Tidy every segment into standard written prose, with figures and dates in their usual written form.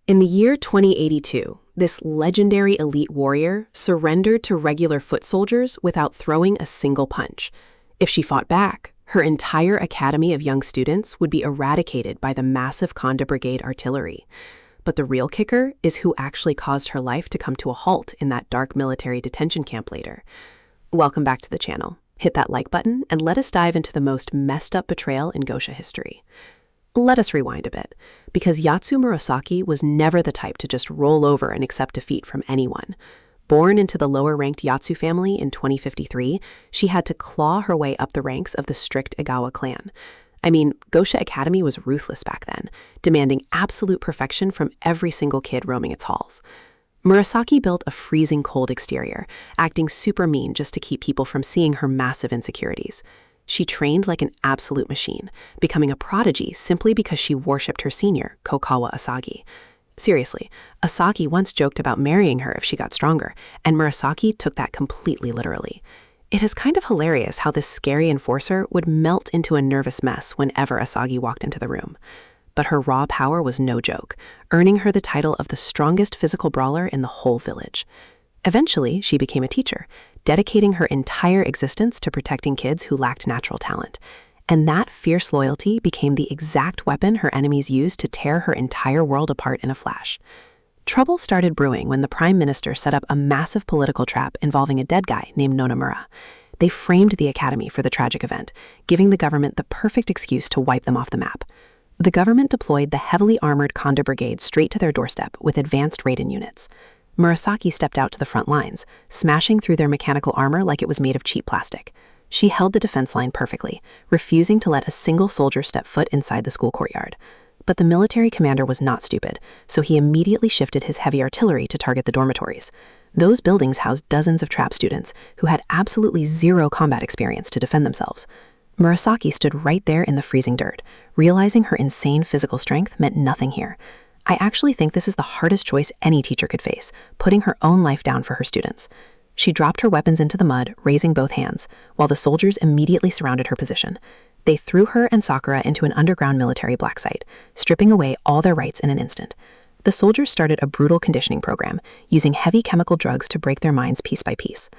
In the year 2082, this legendary elite warrior surrendered to regular foot soldiers without throwing a single punch. If she fought back, her entire academy of young students would be eradicated by the massive Conda Brigade artillery. But the real kicker is who actually caused her life to come to a halt in that dark military detention camp later. Welcome back to the channel. Hit that like button and let us dive into the most messed up betrayal in Gosha history. Let us rewind a bit, because Yatsu Murasaki was never the type to just roll over and accept defeat from anyone. Born into the lower-ranked Yatsu family in 2053, she had to claw her way up the ranks of the strict Egawa clan. I mean, Gosha Academy was ruthless back then, demanding absolute perfection from every single kid roaming its halls. Murasaki built a freezing cold exterior, acting super mean just to keep people from seeing her massive insecurities. She trained like an absolute machine, becoming a prodigy simply because she worshipped her senior, Kokawa Asagi. Seriously, Asagi once joked about marrying her if she got stronger, and Murasaki took that completely literally. It is kind of hilarious how this scary enforcer would melt into a nervous mess whenever Asagi walked into the room. But her raw power was no joke, earning her the title of the strongest physical brawler in the whole village. Eventually, she became a teacher, dedicating her entire existence to protecting kids who lacked natural talent. And that fierce loyalty became the exact weapon her enemies used to tear her entire world apart in a flash. Trouble started brewing when the Prime Minister set up a massive political trap involving a dead guy named Nonomura. They framed the academy for the tragic event, giving the government the perfect excuse to wipe them off the map. The government deployed the heavily armored Conda Brigade straight to their doorstep with advanced Raiden units. Murasaki stepped out to the front lines, smashing through their mechanical armor like it was made of cheap plastic. She held the defense line perfectly, refusing to let a single soldier step foot inside the school courtyard. But the military commander was not stupid, so he immediately shifted his heavy artillery to target the dormitories. Those buildings housed dozens of trap students who had absolutely zero combat experience to defend themselves. Murasaki stood right there in the freezing dirt, realizing her insane physical strength meant nothing here. I actually think this is the hardest choice any teacher could face, putting her own life down for her students. She dropped her weapons into the mud, raising both hands, while the soldiers immediately surrounded her position. They threw her and Sakura into an underground military black site, stripping away all their rights in an instant. The soldiers started a brutal conditioning program, using heavy chemical drugs to break their minds piece by piece.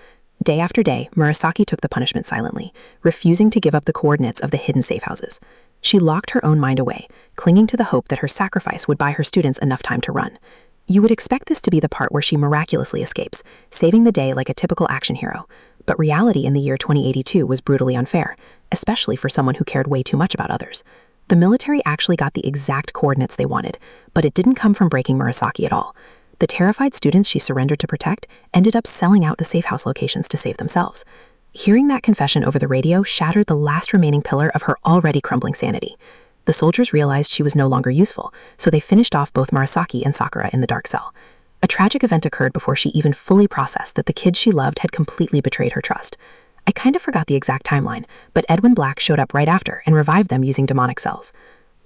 Day after day, Murasaki took the punishment silently, refusing to give up the coordinates of the hidden safe houses. She locked her own mind away, clinging to the hope that her sacrifice would buy her students enough time to run. You would expect this to be the part where she miraculously escapes, saving the day like a typical action hero. But reality in the year 2082 was brutally unfair, especially for someone who cared way too much about others. The military actually got the exact coordinates they wanted, but it didn't come from breaking Murasaki at all. The terrified students she surrendered to protect ended up selling out the safe house locations to save themselves. Hearing that confession over the radio shattered the last remaining pillar of her already crumbling sanity. The soldiers realized she was no longer useful, so they finished off both Murasaki and Sakura in the dark cell. A tragic event occurred before she even fully processed that the kids she loved had completely betrayed her trust. I kind of forgot the exact timeline, but Edwin Black showed up right after and revived them using demonic cells.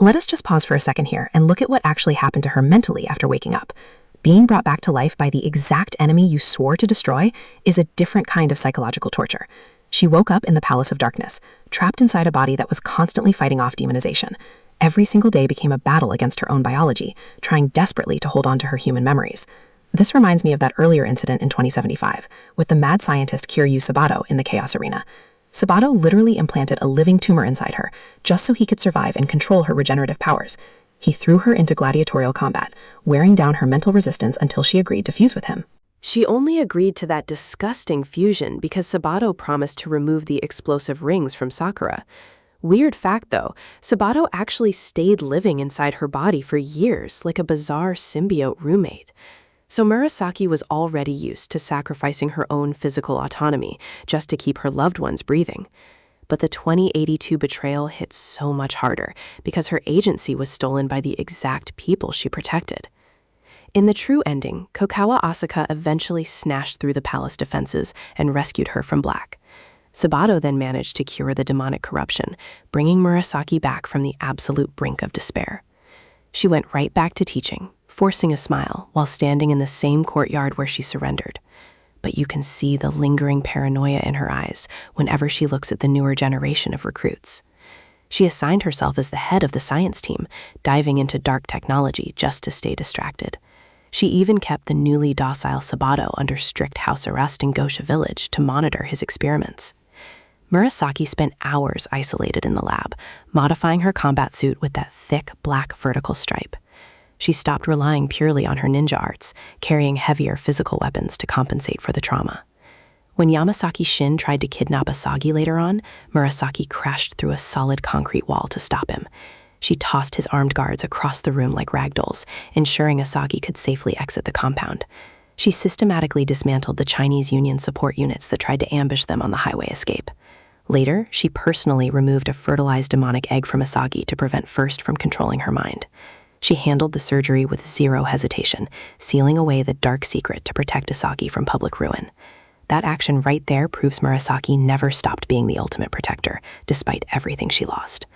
Let us just pause for a second here and look at what actually happened to her mentally after waking up. Being brought back to life by the exact enemy you swore to destroy is a different kind of psychological torture. She woke up in the Palace of Darkness, trapped inside a body that was constantly fighting off demonization. Every single day became a battle against her own biology, trying desperately to hold on to her human memories. This reminds me of that earlier incident in 2075, with the mad scientist Kiryu Sabato in the Chaos Arena. Sabato literally implanted a living tumor inside her, just so he could survive and control her regenerative powers. He threw her into gladiatorial combat, wearing down her mental resistance until she agreed to fuse with him. She only agreed to that disgusting fusion because Sabato promised to remove the explosive rings from Sakura. Weird fact though, Sabato actually stayed living inside her body for years, like a bizarre symbiote roommate. So Murasaki was already used to sacrificing her own physical autonomy just to keep her loved ones breathing. But the 2082 betrayal hit so much harder because her agency was stolen by the exact people she protected. In the true ending, Kokawa Asaka eventually snatched through the palace defenses and rescued her from Black. Sabato then managed to cure the demonic corruption, bringing Murasaki back from the absolute brink of despair. She went right back to teaching, forcing a smile while standing in the same courtyard where she surrendered. But you can see the lingering paranoia in her eyes whenever she looks at the newer generation of recruits. She assigned herself as the head of the science team, diving into dark technology just to stay distracted. She even kept the newly docile Sabato under strict house arrest in Gosha village to monitor his experiments. Murasaki spent hours isolated in the lab, modifying her combat suit with that thick black vertical stripe. She stopped relying purely on her ninja arts, carrying heavier physical weapons to compensate for the trauma. When Yamasaki Shin tried to kidnap Asagi later on, Murasaki crashed through a solid concrete wall to stop him. She tossed his armed guards across the room like ragdolls, ensuring Asagi could safely exit the compound. She systematically dismantled the Chinese Union support units that tried to ambush them on the highway escape. Later, she personally removed a fertilized demonic egg from Asagi to prevent First from controlling her mind. She handled the surgery with zero hesitation, sealing away the dark secret to protect Asagi from public ruin. That action right there proves Murasaki never stopped being the ultimate protector, despite everything she lost.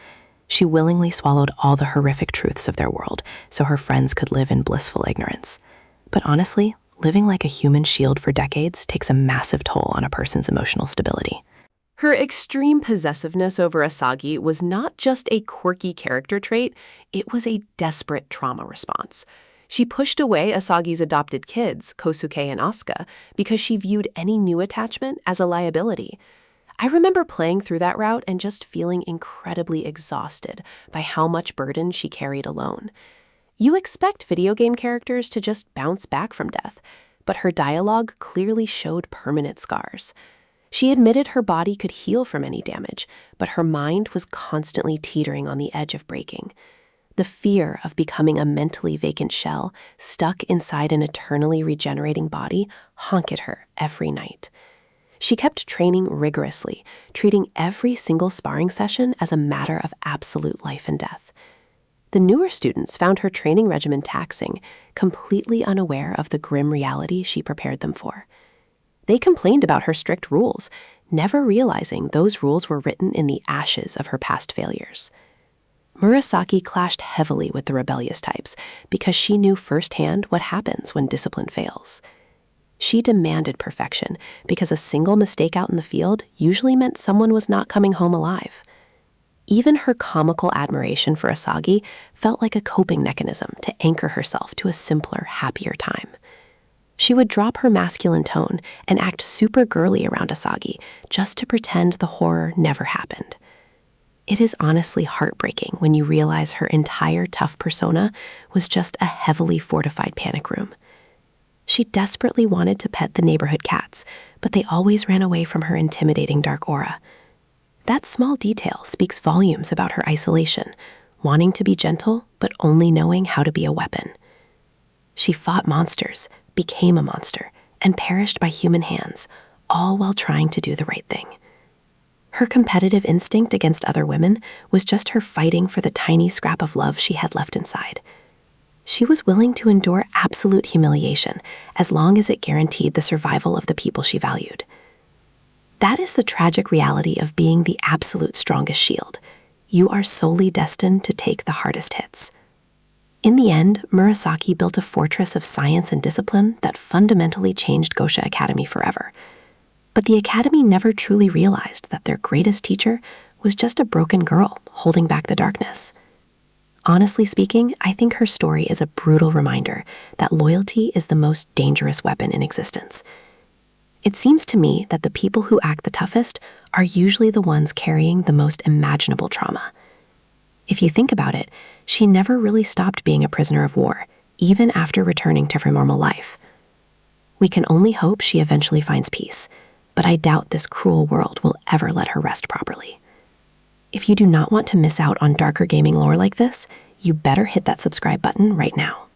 She willingly swallowed all the horrific truths of their world so her friends could live in blissful ignorance. But honestly, living like a human shield for decades takes a massive toll on a person's emotional stability. Her extreme possessiveness over Asagi was not just a quirky character trait, it was a desperate trauma response. She pushed away Asagi's adopted kids, Kosuke and Asuka, because she viewed any new attachment as a liability. I remember playing through that route and just feeling incredibly exhausted by how much burden she carried alone. You expect video game characters to just bounce back from death, but her dialogue clearly showed permanent scars. She admitted her body could heal from any damage, but her mind was constantly teetering on the edge of breaking. The fear of becoming a mentally vacant shell stuck inside an eternally regenerating body haunted her every night. She kept training rigorously, treating every single sparring session as a matter of absolute life and death. The newer students found her training regimen taxing, completely unaware of the grim reality she prepared them for. They complained about her strict rules, never realizing those rules were written in the ashes of her past failures. Murasaki clashed heavily with the rebellious types because she knew firsthand what happens when discipline fails. She demanded perfection because a single mistake out in the field usually meant someone was not coming home alive. Even her comical admiration for Asagi felt like a coping mechanism to anchor herself to a simpler, happier time. She would drop her masculine tone and act super girly around Asagi just to pretend the horror never happened. It is honestly heartbreaking when you realize her entire tough persona was just a heavily fortified panic room. She desperately wanted to pet the neighborhood cats, but they always ran away from her intimidating dark aura. That small detail speaks volumes about her isolation, wanting to be gentle but only knowing how to be a weapon. She fought monsters, became a monster, and perished by human hands, all while trying to do the right thing. Her competitive instinct against other women was just her fighting for the tiny scrap of love she had left inside. She was willing to endure absolute humiliation as long as it guaranteed the survival of the people she valued. That is the tragic reality of being the absolute strongest shield. You are solely destined to take the hardest hits. In the end, Murasaki built a fortress of science and discipline that fundamentally changed Gosha Academy forever. But the Academy never truly realized that their greatest teacher was just a broken girl holding back the darkness. Honestly speaking, I think her story is a brutal reminder that loyalty is the most dangerous weapon in existence. It seems to me that the people who act the toughest are usually the ones carrying the most imaginable trauma. If you think about it, she never really stopped being a prisoner of war, even after returning to her normal life. We can only hope she eventually finds peace, but I doubt this cruel world will ever let her rest properly. If you do not want to miss out on darker gaming lore like this, you better hit that subscribe button right now.